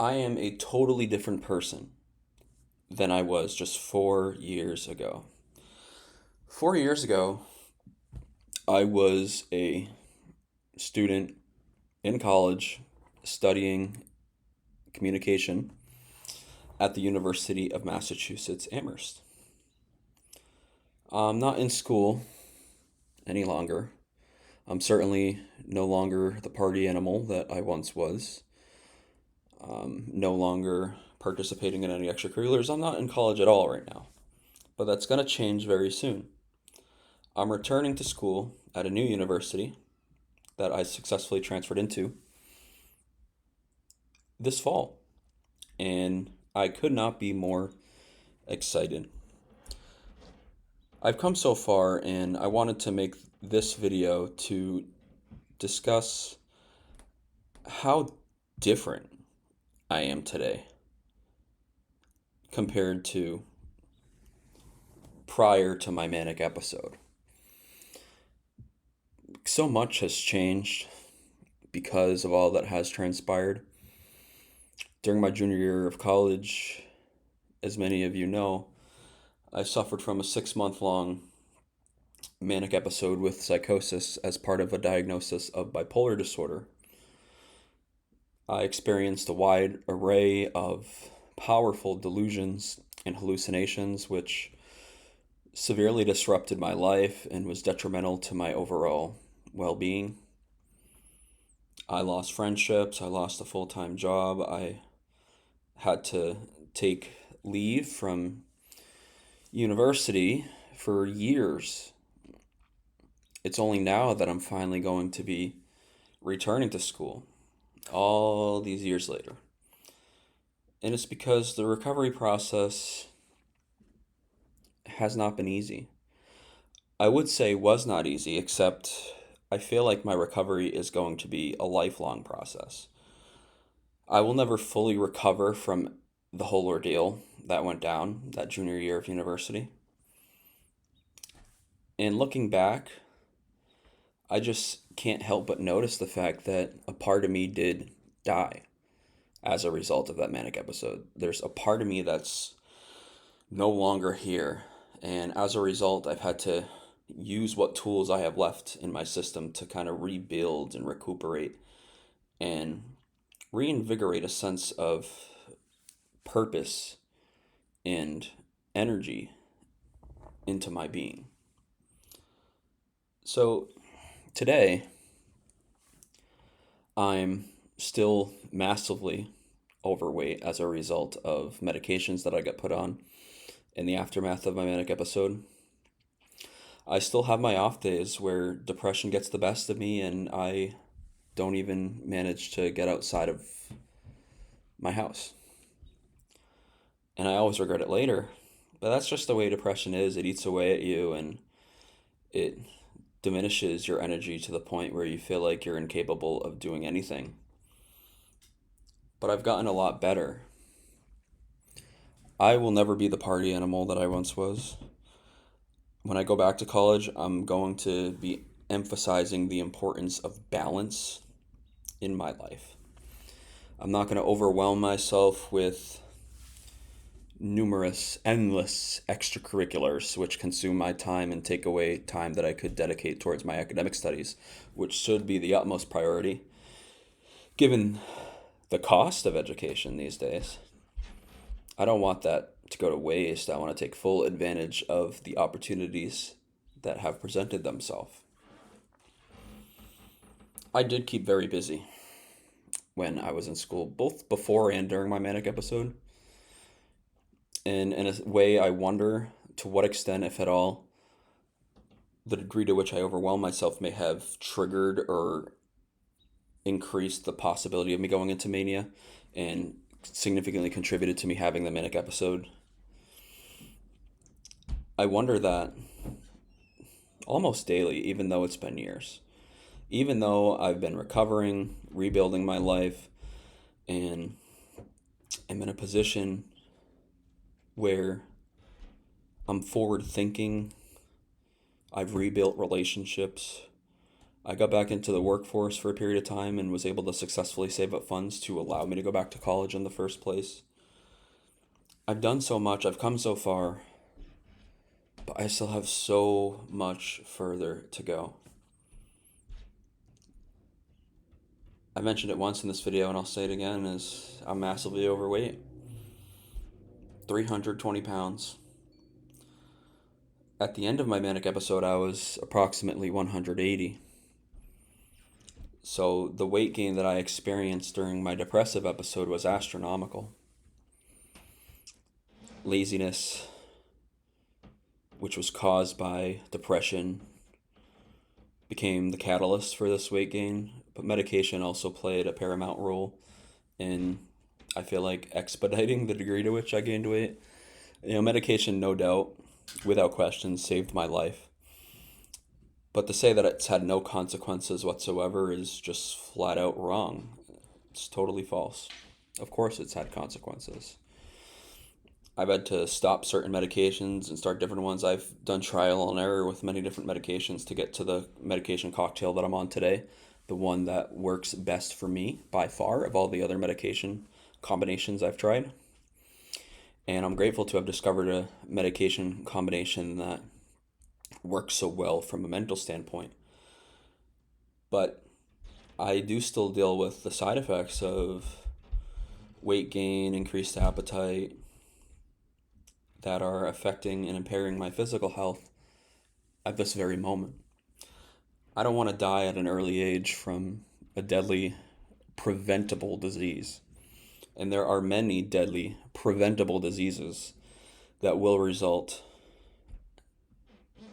I am a totally different person than I was just 4 years ago. 4 years ago, I was a student in college studying communication at the University of Massachusetts Amherst. I'm not in school any longer. I'm certainly no longer the party animal that I once was. No longer participating in any extracurriculars. I'm not in college at all right now, but that's going to change very soon. I'm returning to school at a new university that I successfully transferred into this fall, and I could not be more excited. I've come so far, and I wanted to make this video to discuss how different I am today compared to prior to my manic episode. So much has changed because of all that has transpired. During my junior year of college, as many of you know, I suffered from a 6 month long manic episode with psychosis as part of a diagnosis of bipolar disorder. I experienced a wide array of powerful delusions and hallucinations, which severely disrupted my life and was detrimental to my overall well being. I lost friendships, I lost a full time job, I had to take leave from university for years. It's only now that I'm finally going to be returning to school, all these years later. And it's because the recovery process has not been easy. I would say was not easy, except I feel like my recovery is going to be a lifelong process. I will never fully recover from the whole ordeal that went down that junior year of university. And looking back, I just can't help but notice the fact that a part of me did die as a result of that manic episode. There's a part of me that's no longer here. And as a result, I've had to use what tools I have left in my system to kind of rebuild and recuperate and reinvigorate a sense of purpose and energy into my being. So today, I'm still massively overweight as a result of medications that I got put on in the aftermath of my manic episode. I still have my off days where depression gets the best of me and I don't even manage to get outside of my house. And I always regret it later. But that's just the way depression is. It eats away at you and it diminishes your energy to the point where you feel like you're incapable of doing anything. But I've gotten a lot better. I will never be the party animal that I once was. When I go back to college, I'm going to be emphasizing the importance of balance in my life. I'm not going to overwhelm myself with numerous, endless extracurriculars which consume my time and take away time that I could dedicate towards my academic studies, which should be the utmost priority given the cost of education these days. I don't want that to go to waste. I want to take full advantage of the opportunities that have presented themselves. I did keep very busy when I was in school, both before and during my manic episode. And in a way, I wonder to what extent, if at all, the degree to which I overwhelm myself may have triggered or increased the possibility of me going into mania and significantly contributed to me having the manic episode. I wonder that almost daily, even though it's been years. Even though I've been recovering, rebuilding my life, and I'm in a position where I'm forward thinking, I've rebuilt relationships, I got back into the workforce for a period of time and was able to successfully save up funds to allow me to go back to college in the first place. I've done so much, I've come so far, but I still have so much further to go. I mentioned it once in this video and I'll say it again, is I'm massively overweight. 320 pounds. At the end of my manic episode, I was approximately 180. So the weight gain that I experienced during my depressive episode was astronomical. Laziness, which was caused by depression, became the catalyst for this weight gain, but medication also played a paramount role in, I feel like, expediting the degree to which I gained weight. Medication, no doubt, without question, saved my life. But to say that it's had no consequences whatsoever is just flat out wrong. It's totally false. Of course it's had consequences. I've had to stop certain medications and start different ones. I've done trial and error with many different medications to get to the medication cocktail that I'm on today, the one that works best for me by far of all the other medication combinations I've tried. And I'm grateful to have discovered a medication combination that works so well from a mental standpoint. But I do still deal with the side effects of weight gain, increased appetite, that are affecting and impairing my physical health at this very moment. I don't want to die at an early age from a deadly preventable disease. And there are many deadly preventable diseases that will result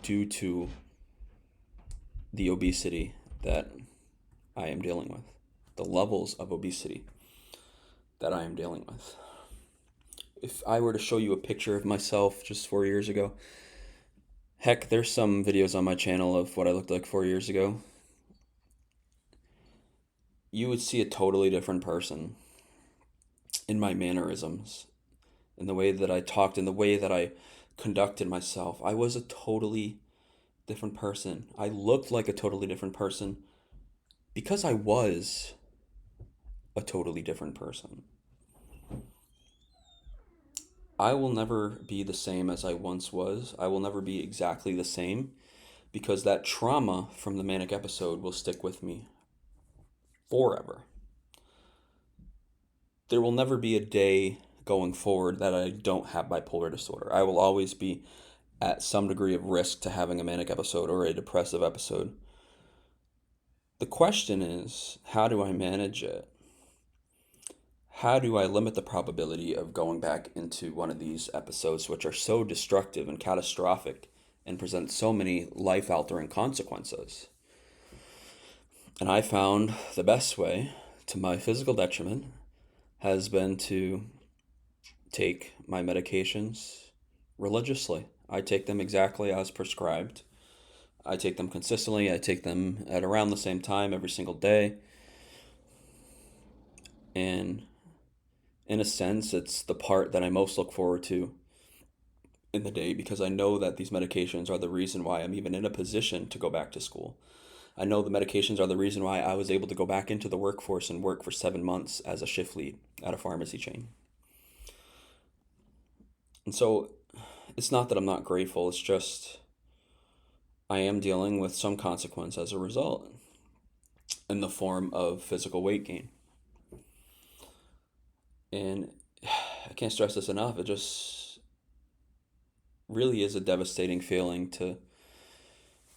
due to the obesity that I am dealing with, the levels of obesity that I am dealing with. If I were to show you a picture of myself just 4 years ago, heck, there's some videos on my channel of what I looked like 4 years ago. You would see a totally different person in my mannerisms, in the way that I talked, in the way that I conducted myself. I was a totally different person. I looked like a totally different person because I was a totally different person. I will never be the same as I once was. I will never be exactly the same because that trauma from the manic episode will stick with me forever. There will never be a day going forward that I don't have bipolar disorder. I will always be at some degree of risk to having a manic episode or a depressive episode. The question is, how do I manage it? How do I limit the probability of going back into one of these episodes, which are so destructive and catastrophic and present so many life-altering consequences? And I found the best way, to my physical detriment, has been to take my medications religiously. I take them exactly as prescribed. I take them consistently. I take them at around the same time every single day. And in a sense, it's the part that I most look forward to in the day because I know that these medications are the reason why I'm even in a position to go back to school. I know the medications are the reason why I was able to go back into the workforce and work for 7 months as a shift lead at a pharmacy chain. And so it's not that I'm not grateful, it's just I am dealing with some consequence as a result in the form of physical weight gain. And I can't stress this enough. It just really is a devastating feeling to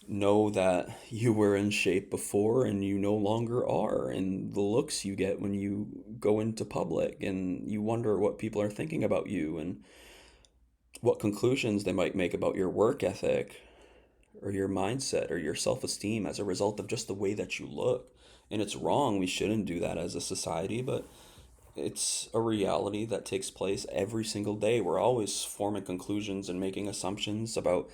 know that you were in shape before and you no longer are, and the looks you get when you go into public and you wonder what people are thinking about you and what conclusions they might make about your work ethic or your mindset or your self-esteem as a result of just the way that you look. And it's wrong. We shouldn't do that as a society, but it's a reality that takes place every single day. We're always forming conclusions and making assumptions about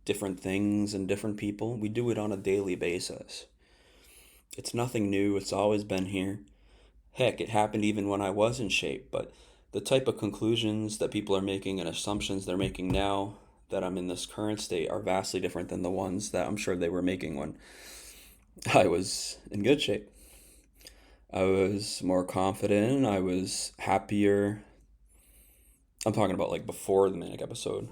different things and different people. We do it on a daily basis. It's nothing new. It's always been here. Heck, it happened even when I was in shape, but the type of conclusions that people are making and assumptions they're making now that I'm in this current state are vastly different than the ones that I'm sure they were making when I was in good shape. I was more confident. I was happier. I'm talking about like before the manic episode.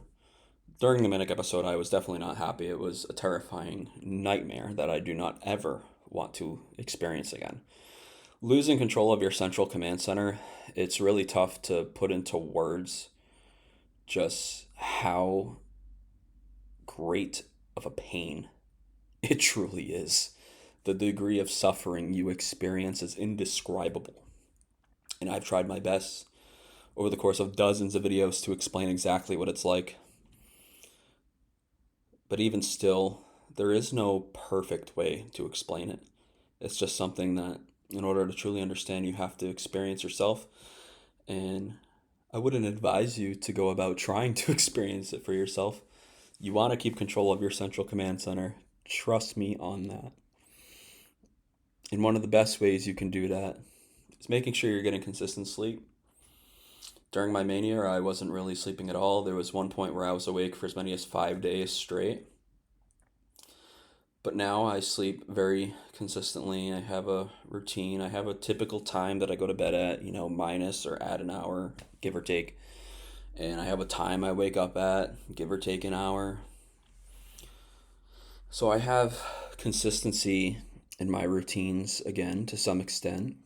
During the manic episode, I was definitely not happy. It was a terrifying nightmare that I do not ever want to experience again. Losing control of your central command center, it's really tough to put into words just how great of a pain it truly is. The degree of suffering you experience is indescribable. And I've tried my best over the course of dozens of videos to explain exactly what it's like. But even still, there is no perfect way to explain it. It's just something that, in order to truly understand, you have to experience yourself. And I wouldn't advise you to go about trying to experience it for yourself. You want to keep control of your central command center. Trust me on that. And one of the best ways you can do that is making sure you're getting consistent sleep. During my mania, I wasn't really sleeping at all. There was one point where I was awake for as many as 5 days straight. But now I sleep very consistently. I have a routine. I have a typical time that I go to bed at, minus or add an hour, give or take. And I have a time I wake up at, give or take an hour. So I have consistency in my routines again to some extent.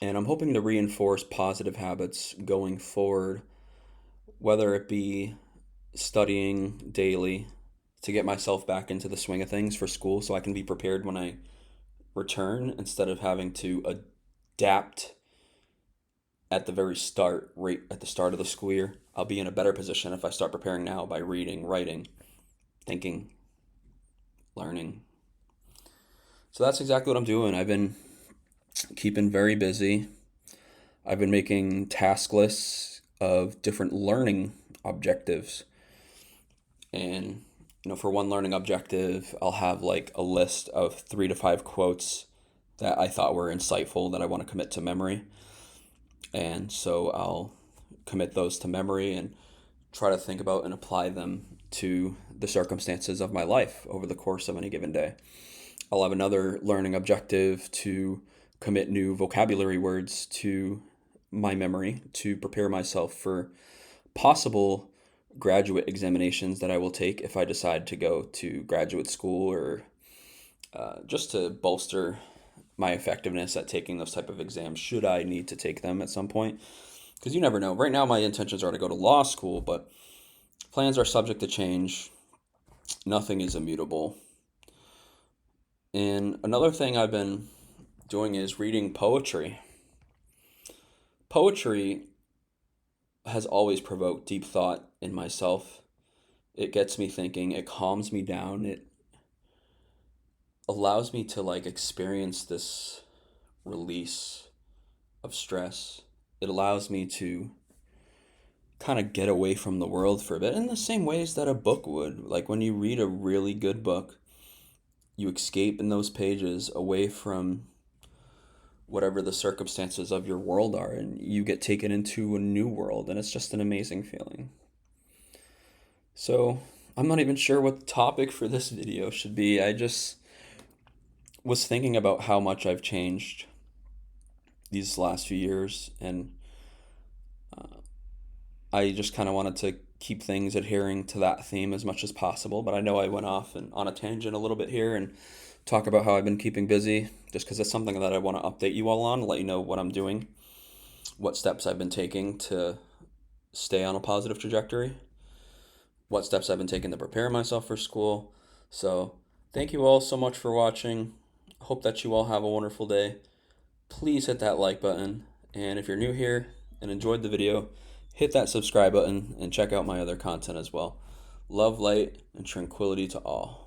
And I'm hoping to reinforce positive habits going forward, whether it be studying daily to get myself back into the swing of things for school so I can be prepared when I return instead of having to adapt at the very start, right at the start of the school year. I'll be in a better position if I start preparing now by reading, writing, thinking, learning. So that's exactly what I'm doing. I've been keeping very busy. I've been making task lists of different learning objectives. And, for one learning objective, I'll have like a list of 3 to 5 quotes that I thought were insightful that I want to commit to memory. And so I'll commit those to memory and try to think about and apply them to the circumstances of my life over the course of any given day. I'll have another learning objective to commit new vocabulary words to my memory to prepare myself for possible graduate examinations that I will take if I decide to go to graduate school or just to bolster my effectiveness at taking those type of exams should I need to take them at some point. Because you never know. Right now my intentions are to go to law school, but plans are subject to change. Nothing is immutable. And another thing I've been doing is reading poetry. Poetry has always provoked deep thought in myself. It gets me thinking, it calms me down, it allows me to experience this release of stress. It allows me to kind of get away from the world for a bit in the same ways that a book would. Like when you read a really good book, you escape in those pages away from whatever the circumstances of your world are, and you get taken into a new world, and it's just an amazing feeling. So I'm not even sure what the topic for this video should be. I just was thinking about how much I've changed these last few years, and I just kind of wanted to keep things adhering to that theme as much as possible. But I know I went off and on a tangent a little bit here and talk about how I've been keeping busy just because it's something that I want to update you all on, let you know what I'm doing, what steps I've been taking to stay on a positive trajectory, what steps I've been taking to prepare myself for school. So thank you all so much for watching. Hope that you all have a wonderful day. Please hit that like button. And if you're new here and enjoyed the video, hit that subscribe button and check out my other content as well. Love, light, and tranquility to all.